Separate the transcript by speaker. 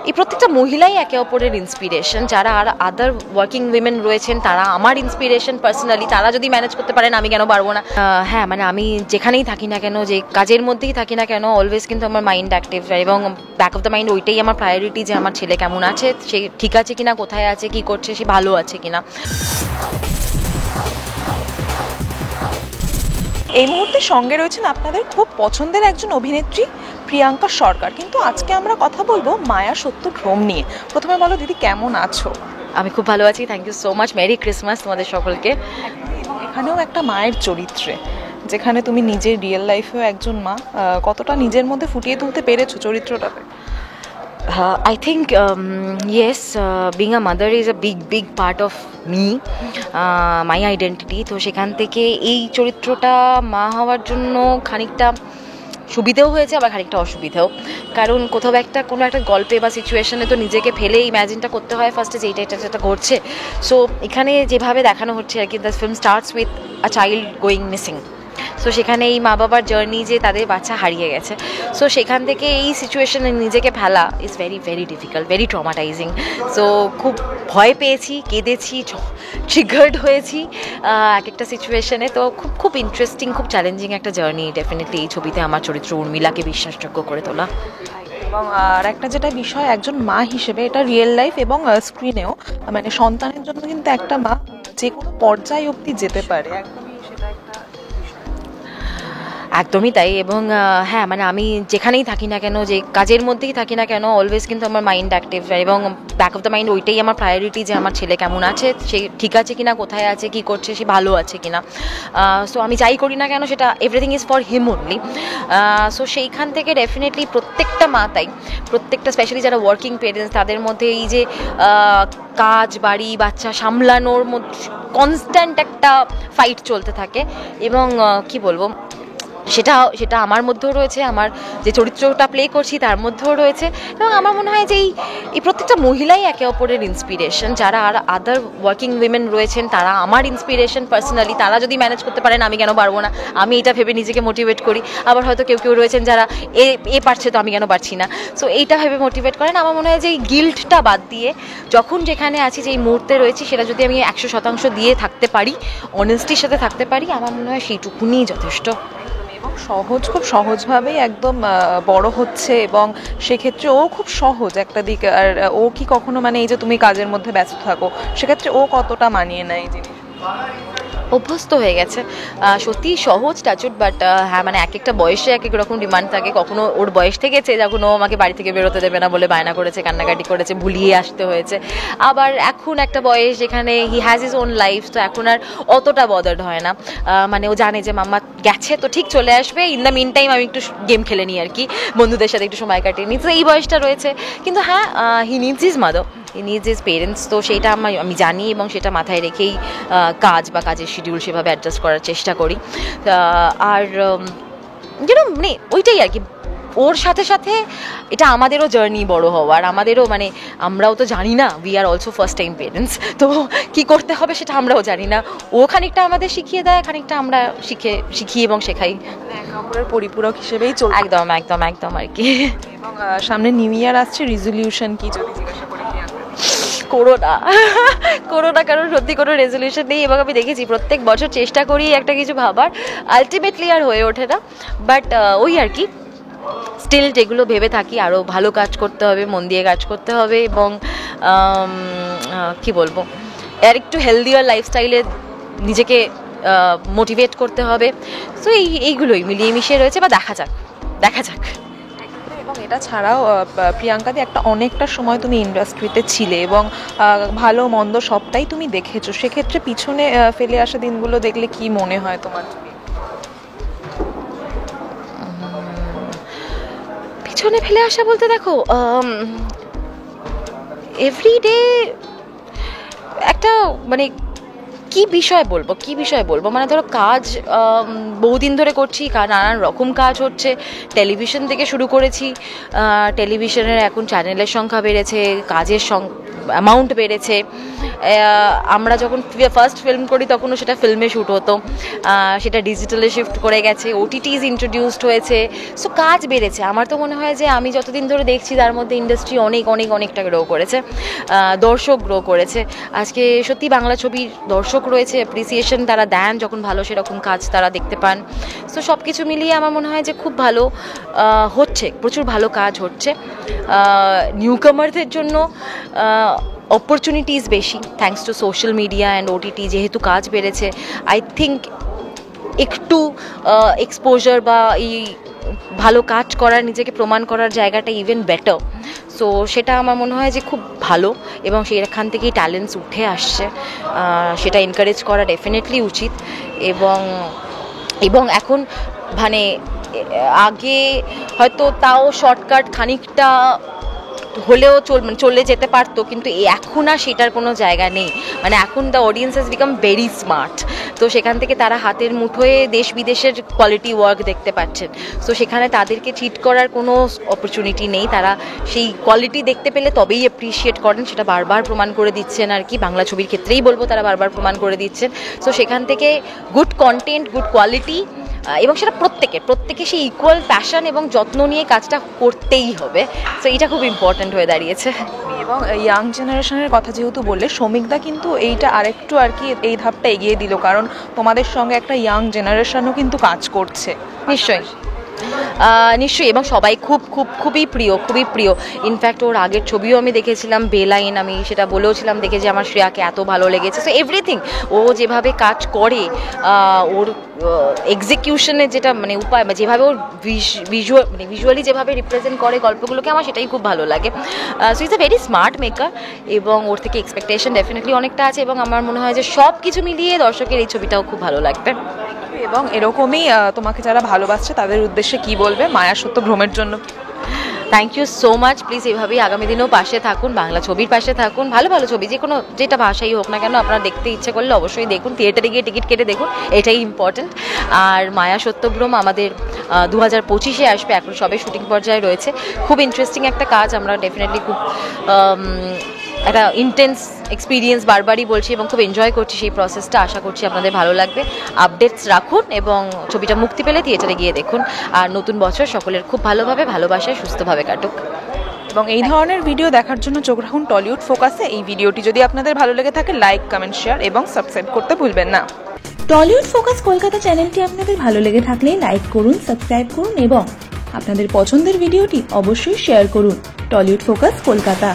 Speaker 1: এই প্রত্যেকটা মহিলাই একে অপরের ইন্সপিরেশন। যারা আর আদার ওয়ার্কিং উইমেন রয়েছেন তারা আমার ইন্সপিরেশন পার্সোনালি। তারা যদি ম্যানেজ করতে পারেন আমি কেন পারবো না? হ্যাঁ, মানে আমি যেখানেই থাকি না কেন, যে কাজের মধ্যেই থাকি না কেন, অলওয়েজ কিন্তু আমার মাইন্ড অ্যাক্টিভ, এবং ব্যাক অফ দ্য মাইন্ড ওইটাই আমার প্রায়োরিটি, যে আমার ছেলে কেমন আছে, সে ঠিক আছে কিনা, কোথায় আছে, কি করছে, সে ভালো আছে কিনা।
Speaker 2: এই মুহূর্তে সঙ্গে রয়েছেন আপনাদের খুব পছন্দের একজন অভিনেত্রী প্রিয়াঙ্কা সরকার। কিন্তু আজকে আমরা কথা বলবো মায়া সত্য ভ্রম নিয়ে। প্রথমে বলো দিদি, কেমন আছো?
Speaker 1: আমি খুব ভালো আছি, thank you so much. Merry Christmas তোমাদের সকলকে।
Speaker 2: এখানেও একটা মায়ের চরিত্রে, যেখানে তুমি নিজের রিয়েল লাইফেও একজন মা, কতটা নিজের মধ্যে ফুটিয়ে তুলতে পেরেছো চরিত্রটাতে?
Speaker 1: I think yes, being a mother is a big part of me, my identity. তো সেখান থেকে এই চরিত্রটা মা হওয়ার জন্য খানিকটা সুবিধেও হয়েছে, আবার খানিকটা অসুবিধাও। কারণ কোথাও কোনো একটা গল্পে বা সিচুয়েশনে তো নিজেকে ফেলে ইম্যাজিনটা করতে হয় ফার্স্টে, যে এটা ঘটছে। সো এখানে যেভাবে দেখানো হচ্ছে আর কি, the film starts with a child going missing. So সেখানে এই মা বাবার জার্নি, যে তাদের বাচ্চা হারিয়ে গেছে, সো সেখান থেকে এই সিচুয়েশনে নিজেকে ফেলা is very difficult, very traumatising. So খুব ভয় পেয়েছি, কেঁদেছি, ট্রিগার্ড হয়েছি এক একটা সিচুয়েশনে। তো খুব ইন্টারেস্টিং, খুব চ্যালেঞ্জিং একটা জার্নি ডেফিনেটলি এই ছবিতে আমার চরিত্র উর্মিলাকে বিশ্বাসযোগ্য করে তোলা।
Speaker 2: এবং আর একটা যেটা বিষয়, একজন মা হিসেবে এটা রিয়েল লাইফ এবং স্ক্রিনেও, মানে সন্তানের জন্য কিন্তু একটা মা যে কোনো পর্যায়ে অবধি যেতে পারে।
Speaker 1: একদমই তাই। এবং হ্যাঁ, মানে আমি যেখানেই থাকি না কেন, যে কাজের মধ্যেই থাকি না কেন, অলওয়েজ কিন্তু আমার মাইন্ড অ্যাক্টিভ, এবং ব্যাক অফ দ্য মাইন্ড ওইটাই আমার প্রায়োরিটি, যে আমার ছেলে কেমন আছে, সে ঠিক আছে কিনা, কোথায় আছে, কি করছে, সে ভালো আছে কিনা। সো আমি যাই করি না কেন, সেটা everything is for him only. So সেইখান থেকে ডেফিনেটলি প্রত্যেকটা মা, তাই প্রত্যেকটা স্পেশালি যারা ওয়ার্কিং পেরেন্টস, তাদের মধ্যে এই যে কাজ, বাড়ি, বাচ্চা সামলানোর মধ্যে কনস্ট্যান্ট একটা ফাইট চলতে থাকে। এবং কি বলবো, সেটা আমার মধ্যেও রয়েছে, আমার যে চরিত্রটা প্লে করছি তার মধ্যেও রয়েছে। এবং আমার মনে হয় যে এই প্রত্যেকটা মহিলাই একে অপরের ইন্সপিরেশন। যারা আর আদার ওয়ার্কিং উইমেন রয়েছেন তারা আমার ইন্সপিরেশন পার্সোনালি। তারা যদি ম্যানেজ করতে পারেন আমি কেন পারবো না? আমি এটা ভেবে নিজেকে মোটিভেট করি। আবার হয়তো কেউ রয়েছেন যারা এ পারছে, তো আমি কেন পারছি না? সো এইটা ভেবে মোটিভেট করেন। আমার মনে হয় যে এই গিল্টটা বাদ দিয়ে যখন যেখানে আছি, যে এই মুহূর্তে রয়েছি, সেটা যদি আমি 100% দিয়ে থাকতে পারি, অনেস্টির সাথে থাকতে পারি, আমার মনে হয় সেইটুকুনি যথেষ্ট।
Speaker 2: খুব সহজভাবেই একদম বড় হচ্ছে, এবং সেক্ষেত্রে ও খুব সহজ একটা দিক। আর ও কি কখনো, মানে এই যে তুমি কাজের মধ্যে ব্যস্ত থাকো, সেক্ষেত্রে ও কতটা মানিয়ে নেয় এই জিনিস?
Speaker 1: অভ্যস্ত হয়ে গেছে, সত্যিই সহজ টাচুট। বাট হ্যাঁ, মানে এক একটা বয়সে এক এক রকম ডিমান্ড থাকে। কখনো ওর বয়স থেকেছে যখন ও আমাকে বাড়ি থেকে বেরোতে দেবে না বলে বায়না করেছে, কান্নাকাটি করেছে, ভুলিয়ে আসতে হয়েছে। আবার এখন একটা বয়স যেখানে he has his own life, তো এখন আর অতটা বদার্ড হয় না। মানে ও জানে যে মাম্মা গেছে তো ঠিক চলে আসবে, ইন দ্য মিন টাইম আমি একটু গেম খেলে নিই আর কি, বন্ধুদের সাথে একটু সময় কাটিয়ে নিই। তো এই বয়সটা রয়েছে। কিন্তু হ্যাঁ, হি নিডস হিজ মাদার, হি নিডস হিজ পেরেন্টস। তো সেইটা আমি জানি, এবং সেটা মাথায় রেখেই কাজ বা কাজের শিডিউল সেভাবে অ্যাডজাস্ট করার চেষ্টা করি। আর মানে ওইটাই আর কি। ওর সাথে সাথে এটা আমাদেরও জার্নি বড় হওয়ার, আমাদেরও মানে আমরাও তো জানি না, we are also first time parents. তো কী করতে হবে সেটা আমরাও জানি না। ও খানিকটা আমাদের শিখিয়ে দেয়, খানিকটা আমরা শিখি এবং শেখাই।
Speaker 2: একের পরিপূরক হিসেবেই চল।
Speaker 1: একদম আর কি।
Speaker 2: এবং সামনে নিউ ইয়ার আসছে, রেজলিউশন কি যদি জিজ্ঞাসা করি?
Speaker 1: করোনা, কারণ সত্যি কোনো রেজলিউশন নেই। এবং আমি দেখেছি প্রত্যেক বছর চেষ্টা করি একটা কিছু ভাবার, আলটিমেটলি আর হয়ে ওঠে না। বাট ওই আর কি, স্টিল যেগুলো ভেবে থাকি, আরও ভালো কাজ করতে হবে, মন দিয়ে কাজ করতে হবে, এবং কি বলবো, আর একটু হেলদিয়ার লাইফস্টাইলে নিজেকে মোটিভেট করতে হবে। সো এইগুলোই মিলিয়ে মিশিয়ে রয়েছে, বা দেখা যাক।
Speaker 2: এবং এটা ছাড়াও প্রিয়াঙ্কাদি অনেকটা সময় তুমি ইন্ডাস্ট্রিতে ছিলে, এবং ভালো মন্দ সবটাই তুমি দেখেছো। সেক্ষেত্রে পিছনে ফেলে আসা দিনগুলো দেখলে কি মনে হয় তোমার?
Speaker 1: পিছনে ফেলে আসা বলতে, দেখো, এভরিডে একটা মানে কি বিষয় বলবো মানে ধরো কাজ বহুদিন ধরে করছি, নানান রকম কাজ হচ্ছে, টেলিভিশন থেকে শুরু করেছি, টেলিভিশনের এখন চ্যানেলের সংখ্যা বেড়েছে, কাজের অ্যামাউন্ট বেড়েছে। আমরা যখন ফার্স্ট ফিল্ম করি তখনও সেটা ফিল্মে শ্যুট হতো, সেটা ডিজিটালে শিফট করে গেছে, ওটিটিজ ইন্ট্রোডিউসড হয়েছে, সো কাজ বেড়েছে। আমার তো মনে হয় যে আমি যতদিন ধরে দেখছি তার মধ্যে ইন্ডাস্ট্রি অনেকটা গ্রো করেছে, দর্শক গ্রো করেছে। আজকে সত্যি বাংলা ছবির দর্শক রয়েছে, অ্যাপ্রিসিয়েশন তারা দেন যখন ভালো সেরকম কাজ তারা দেখতে পান। সো সব কিছু মিলিয়ে আমার মনে হয় যে খুব ভালো হচ্ছে, প্রচুর ভালো কাজ হচ্ছে। নিউকামারদের জন্য অপরচুনিটিস বেশি, thanks to social media and OTT, যেহেতু কাজ বেড়েছে। আই থিঙ্ক একটু এক্সপোজার বা এই ভালো কাজ করার, নিজেকে প্রমাণ করার জায়গাটা ইভেন বেটার। সো সেটা আমার মনে হয় যে খুব ভালো, এবং সেখান থেকেই ট্যালেন্টস উঠে আসছে, সেটা এনকারেজ করা ডেফিনেটলি উচিত। এবং এখন মানে আগে হয়তো তাও শর্টকাট খানিকটা হলেও চলে যেতে পারতো, কিন্তু এখন আর সেটার কোনো জায়গা নেই। মানে এখন the audience has become very smart, তো সেখান থেকে তারা হাতের মুঠোয় দেশ বিদেশের কোয়ালিটি ওয়ার্ক দেখতে পাচ্ছেন। সো সেখানে তাদেরকে চিট করার কোনো অপরচুনিটি নেই, তারা সেই কোয়ালিটি দেখতে পেলে তবেই অ্যাপ্রিসিয়েট করেন, সেটা বারবার প্রমাণ করে দিচ্ছেন আর কি। বাংলা ছবির ক্ষেত্রেই বলবো, তারা বারবার প্রমাণ করে দিচ্ছেন। সো সেখান থেকে গুড কন্টেন্ট, গুড কোয়ালিটি, এবং সেটা প্রত্যেকে সেই ইকুয়াল প্যাশন এবং যত্ন নিয়ে কাজটা করতেই হবে। সো এটা খুব ইম্পর্ট্যান্ট হয়ে দাঁড়িয়েছে।
Speaker 2: এবং ইয়াং জেনারেশনের কথা যেহেতু বললে, শ্রমিকদা কিন্তু এইটা আরেকটু আর কি এই ধাপটা এগিয়ে দিল, কারণ তোমাদের সঙ্গে একটা ইয়াং জেনারেশনও কিন্তু কাজ করছে।
Speaker 1: নিশ্চয়ই, এবং সবাই খুবই প্রিয়। ইনফ্যাক্ট ওর আগের ছবিও আমি দেখেছিলাম, বেলাইন, আমি সেটা বলেওছিলাম দেখে যে আমার শ্রেয়াকে এত ভালো লেগেছে। সো এভরিথিং, ও যেভাবে কাজ করে, ওর এক্সিকিউশনের যেটা মানে উপায়, বা যেভাবে ওর ভিজুয়ালি যেভাবে রিপ্রেজেন্ট করে গল্পগুলোকে, আমার সেটাই খুব ভালো লাগে। So is a very smart maker, এবং ওর থেকে এক্সপেকটেশন ডেফিনেটলি অনেকটা আছে, এবং আমার মনে হয় যে সব কিছু মিলিয়ে দর্শকের এই ছবিটাও খুব ভালো লাগবে।
Speaker 2: এবং এরকমই তোমাকে যারা ভালোবাসছে তাদের উদ্দেশ্যে কি বলবে মায়া সত্যভ্রমের জন্য?
Speaker 1: Thank you so much. Please এইভাবেই আগামী দিনেও পাশে থাকুন, বাংলা ছবির পাশে থাকুন। ভালো ছবি যেটা ভাষাই হোক না কেন, আপনারা দেখতে ইচ্ছে করলে অবশ্যই দেখুন, থিয়েটারে গিয়ে টিকিট কেটে দেখুন, এটাই ইম্পর্টেন্ট। আর মায়া সত্যভ্রম আমাদের 2025-এ আসবে, এখন সবে শুটিং পর্যায়ে রয়েছে। খুব ইন্টারেস্টিং একটা কাজ, আমরা ডেফিনেটলি খুব একটা ইন্টেন্স এক্সপিরিয়েন্স বারবারই বলছি, এবং খুব এনজয় করছি সেই প্রসেসটা। আশা করছি আপনাদের ভালো লাগবে। আপডেটস রাখুন, এবং ছবিটা মুক্তি পেলে থিয়েটারে গিয়ে দেখুন। আর নতুন বছর সকলের খুব ভালোভাবে, ভালোবাসায়, সুস্থভাবে কাটুক।
Speaker 2: এবং এই ধরনের ভিডিও দেখার জন্য চোখ রাখুন টলিউড ফোকাসে। এই ভিডিওটি যদি আপনাদের ভালো লেগে থাকে, লাইক, কমেন্ট, শেয়ার এবং সাবস্ক্রাইব করতে ভুলবেন না।
Speaker 3: টলিউড ফোকাস কলকাতা চ্যানেলটি আপনাদের ভালো লেগে থাকলে লাইক করুন, সাবস্ক্রাইব করুন এবং আপনাদের পছন্দের ভিডিওটি অবশ্যই শেয়ার করুন। Tollywood focus Kolkata.